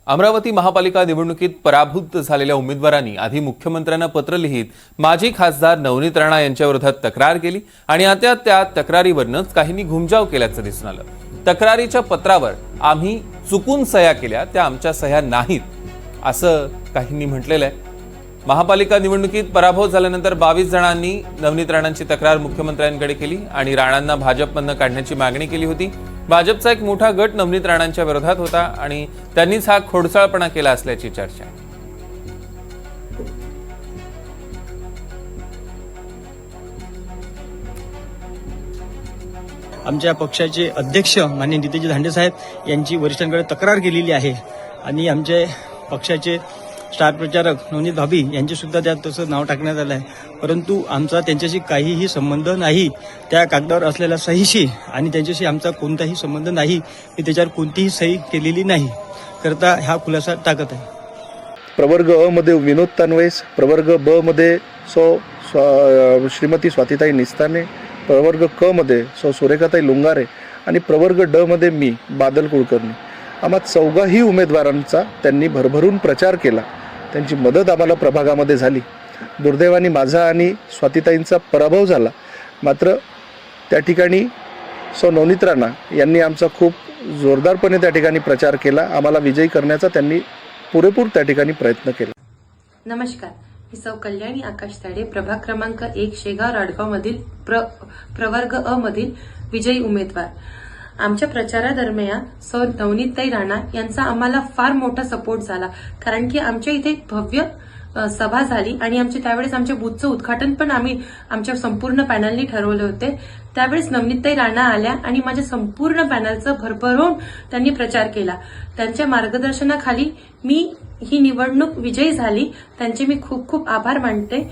अमरावती महापालिका निवडणुकीत पराभूत झालेल्या उमेदवारांनी आधी मुख्यमंत्र्यांना पत्र लिहित माजी खासदार नवनीत राणा यांच्याविरोधात तक्रार केली आणि आता त्या तक्रारीवरच काहींनी घुमजाव केल्याचं दिसून आलं। तक्रारीच्या पत्रावर आम्ही चुकून सह्या केल्या, त्या आमच्या सह्या नाहीत असं काहींनी म्हटलेलं आहे। महापालिका निवडणुकीत पराभव झाल्यानंतर 22 जणांनी नवनीत राणांची तक्रार मुख्यमंत्र्यांकडे केली आणि राणांना भाजपमधून काढण्याची मागणी केली होती। भाजपचा एक मोठा गट नवनीत राणांच्या विरोधात होता आणि त्यांनीच हा खोडसाळपणा केला असल्याची चर्चा आहे। आमच्या पक्षाचे अध्यक्ष माननीय नितेशजी धांडे साहेब यांची वरिष्ठांकडे तक्रार केलेली आहे आणि आमचे पक्षाचे स्टार प्रचारक नवनीत भाभी यांचे सुद्धा त्यात तसं नाव टाकण्यात आलं आहे, परंतु आमचा त्यांच्याशी काहीही संबंध नाही। त्या कागदावर असलेल्या सहीशी आणि त्यांच्याशी आमचा कोणताही संबंध नाही। मी त्याच्यावर कोणतीही सही केलेली नाही करता हा खुलासा टाकत आहे। प्रवर्ग अ मध्ये विनोद तानवेस, प्रवर्ग ब मध्ये श्रीमती स्वातीताई निस्ताने, प्रवर्ग क मध्ये सुरेखाताई लुंगारे आणि प्रवर्ग ड मध्ये मी बादल कुलकर्णी। आम्हा चौघाही उमेदवारांचा त्यांनी भरभरून प्रचार केला, त्यांची मदत आम्हाला प्रभागामध्ये झाली। दुर्दैवाने माझा आणि स्वातीताईंचा पराभव झाला, मात्र त्या ठिकाणी नवनीत राणा यांनी आमचा खूप जोरदारपणे त्या ठिकाणी प्रचार केला। आम्हाला विजयी करण्याचा त्यांनी पुरेपूर त्या ठिकाणी प्रयत्न केला। नमस्कार, मी सौ कल्याणी आकाश ताडे, प्रभाग क्रमांक 1 शेगाव राडगाव मधील प्रवर्ग अ मधील विजयी उमेदवार। आमच्या प्रचारादरम्यान सौ नवनीतताई राणा यांचा आम्हाला फार मोठा सपोर्ट झाला, कारण की आमच्या इथे भव्य सभा झाली आणि त्यावेळेस आमच्या बूथचं उद्घाटन पण आम्ही आमच्या संपूर्ण पॅनलनी ठरवले होते। त्यावेळेस नवनीतताई राणा आल्या आणि माझ्या संपूर्ण पॅनलचं भरभरून त्यांनी प्रचार केला। त्यांच्या मार्गदर्शनाखाली मी ही निवडणूक विजयी झाली, त्यांचे मी खूप खूप आभार मानते।